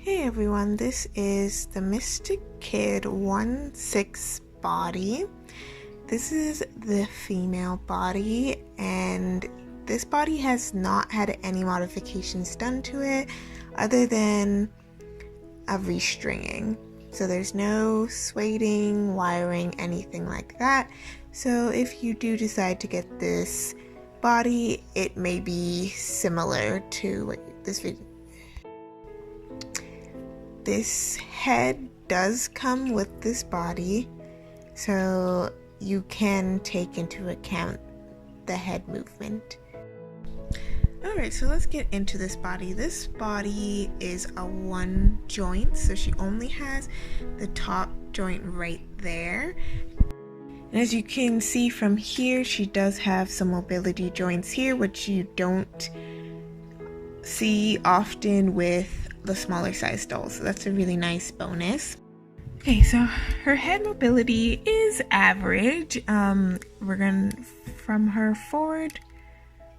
Hey everyone, this is the Mystic Kid 1/6 body. This is the female body, and this body has not had any modifications done to it other than a restringing. So there's no sueding, wiring, anything like that. So if you do decide to get this body, it may be similar to what this video. This head does come with this body, so you can take into account the head movement. Alright, so let's get into this body. This body is a one joint, so she only has the top joint right there. And as you can see from here, she does have some mobility joints here, which you don't see often with the smaller size dolls, so that's a really nice bonus. Okay, so her head mobility is average. We're going from her forward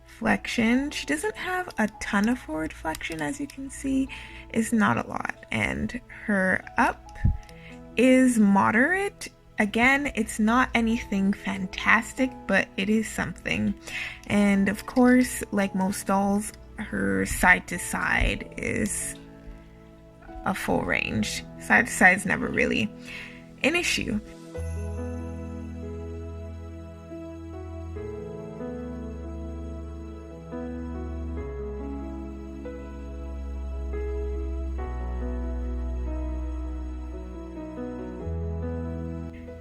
flexion. She doesn't have a ton of forward flexion, as you can see, is not a lot, and her up is moderate. Again, it's not anything fantastic, but it is something. And of course, like most dolls, her side to side is a full range. Side to side is never really an issue.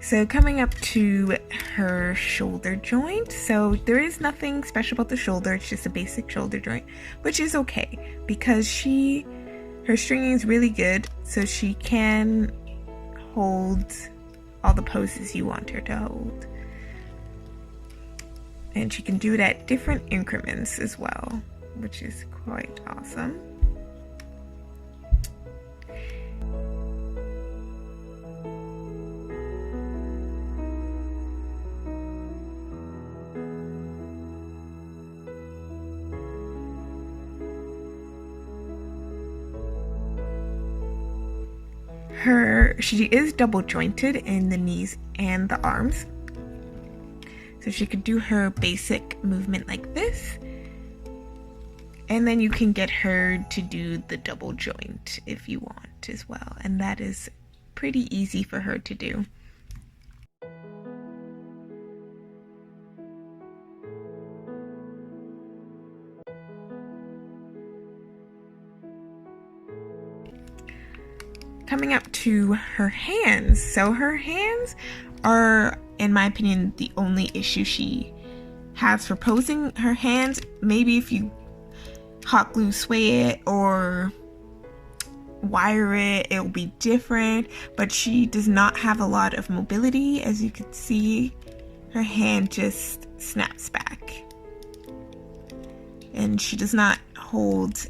So coming up to her shoulder joint, so there is nothing special about the shoulder, it's just a basic shoulder joint, which is okay because her stringing is really good, so she can hold all the poses you want her to hold. And she can do it at different increments as well, which is quite awesome. She is double jointed in the knees and the arms, so she could do her basic movement like this, and then you can get her to do the double joint if you want as well, and that is pretty easy for her to do. Coming up to her hands. So her hands are, in my opinion, the only issue she has for posing. Her hands, maybe if you hot glue sway it or wire it, it'll be different, but she does not have a lot of mobility. As you can see, her hand just snaps back. And she does not hold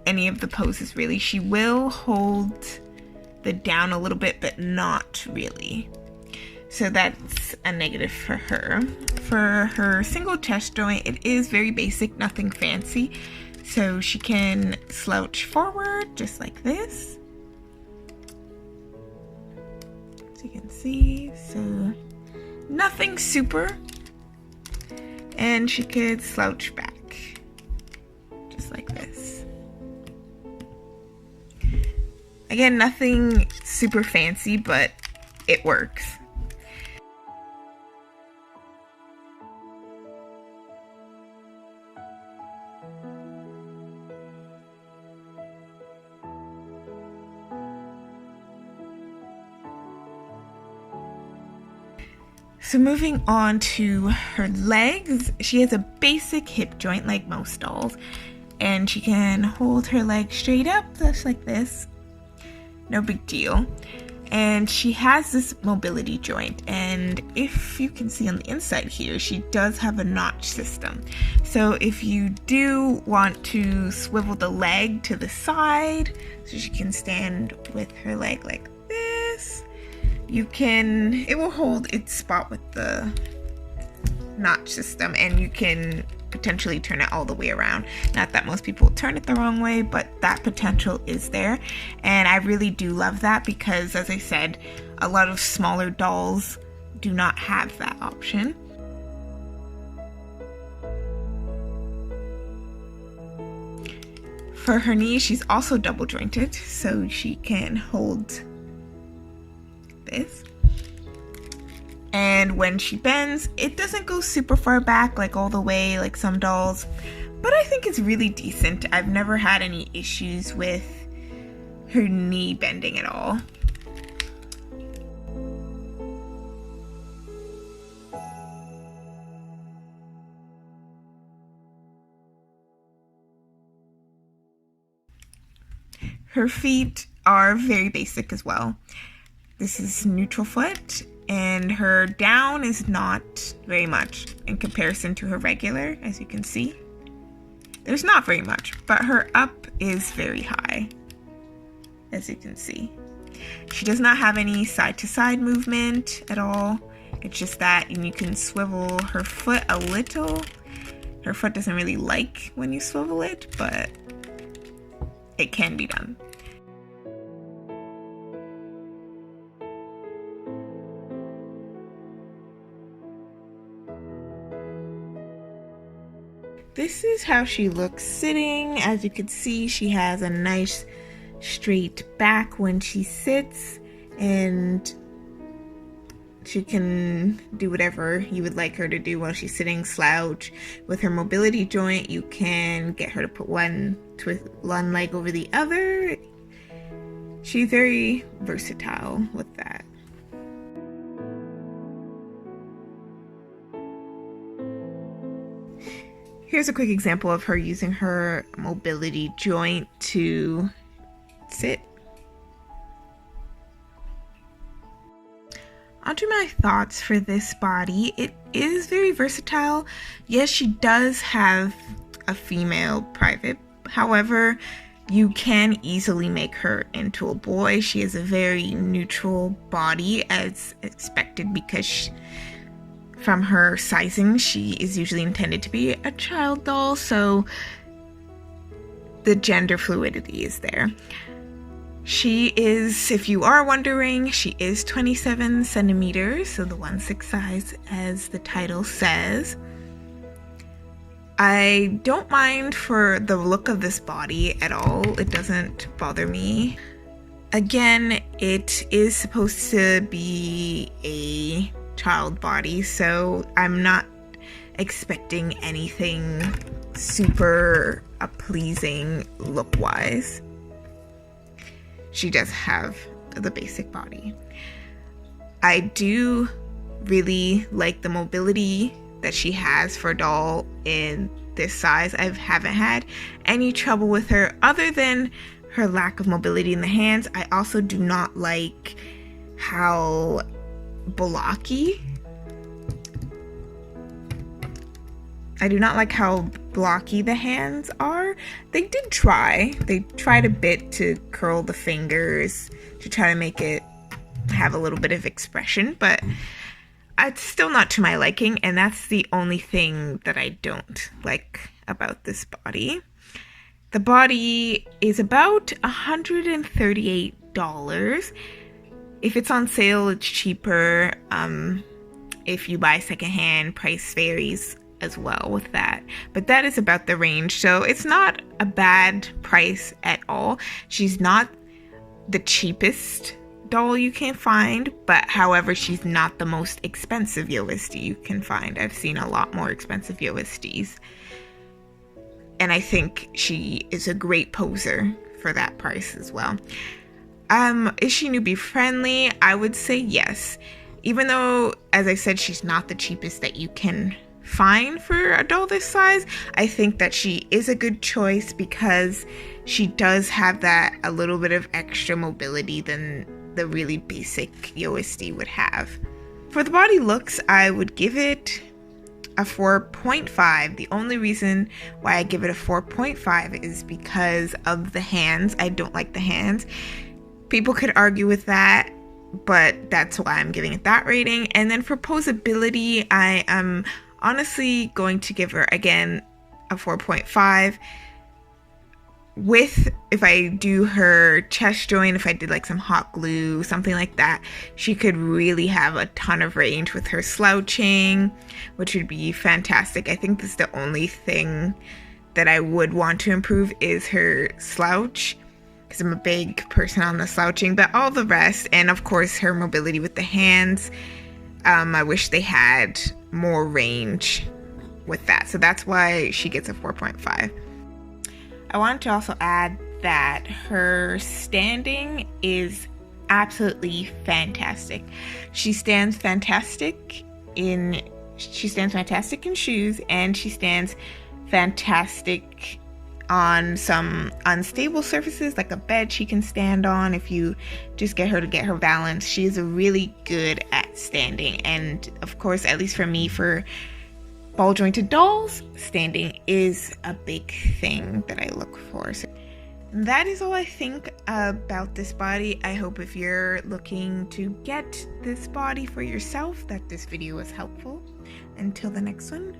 any of the poses really. She will hold the down a little bit, but not really. So that's a negative for her. For her single chest joint, it is very basic, nothing fancy. So she can slouch forward just like this. As you can see, so nothing super. And she could slouch back just like this. Again, nothing super fancy, but it works. So moving on to her legs, she has a basic hip joint like most dolls, and she can hold her leg straight up just like this. No big deal. And she has this mobility joint, and if you can see on the inside here, she does have a notch system. So if you do want to swivel the leg to the side so she can stand with her leg like this, you can, it will hold its spot with the notch system, and you can potentially turn it all the way around. Not that most people turn it the wrong way, but that potential is there. And I really do love that because, as I said, a lot of smaller dolls do not have that option. For her knee, she's also double jointed, so she can hold this. And when she bends, it doesn't go super far back, like all the way, like some dolls, but I think it's really decent. I've never had any issues with her knee bending at all. Her feet are very basic as well. This is neutral foot, and her down is not very much in comparison to her regular, as you can see. There's not very much, but her up is very high, as you can see. She does not have any side-to-side movement at all. It's just that you can swivel her foot a little. Her foot doesn't really like when you swivel it, but it can be done. This is how she looks sitting. As you can see, she has a nice straight back when she sits, and she can do whatever you would like her to do while she's sitting. Slouch. With her mobility joint, you can get her to put one leg over the other. She's very versatile with that. Here's a quick example of her using her mobility joint to sit. Onto my thoughts for this body. It is very versatile. Yes, she does have a female private. However, you can easily make her into a boy. She has a very neutral body, as expected, because from her sizing, she is usually intended to be a child doll, so the gender fluidity is there. She is, if you are wondering, she is 27 centimeters, so the 1/6 size, as the title says. I don't mind for the look of this body at all. It doesn't bother me. Again, it is supposed to be a child body, so I'm not expecting anything super pleasing look-wise. She does have the basic body. I do really like the mobility that she has for a doll in this size. I haven't had any trouble with her other than her lack of mobility in the hands. I also do not like how blocky the hands are. They did try. They tried a bit to curl the fingers to try to make it have a little bit of expression, but it's still not to my liking, and that's the only thing that I don't like about this body. The body is about $138. If it's on sale, it's cheaper. If you buy secondhand, price varies as well with that, but that is about the range, so it's not a bad price at all. She's not the cheapest doll you can find, but however, she's not the most expensive USD you can find. I've seen a lot more expensive USDs, and I think she is a great poser for that price as well. Is she newbie friendly? I would say yes, even though, as I said, she's not the cheapest that you can find for a doll this size. I think that she is a good choice because she does have that a little bit of extra mobility than the really basic USD would have. For the body looks, I would give it a 4.5. The only reason why I give it a 4.5 is because of the hands. I don't like the hands. People could argue with that, but that's why I'm giving it that rating. And then for posability, I am honestly going to give her, again, a 4.5. With, if I do her chest joint, if I did like some hot glue, something like that, she could really have a ton of range with her slouching, which would be fantastic. I think this is the only thing that I would want to improve is her slouch, because I'm a big person on the slouching, but all the rest, and of course her mobility with the hands, I wish they had more range with that. So that's why she gets a 4.5. I want to also add that her standing is absolutely fantastic. She stands fantastic in shoes, and she stands fantastic on some unstable surfaces like a bed she can stand on. If you just get her to get her balance, she is really good at standing. And of course, at least for me, for ball jointed dolls, standing is a big thing that I look for. So that is all I think about this body. I hope if you're looking to get this body for yourself, that this video was helpful. Until the next one,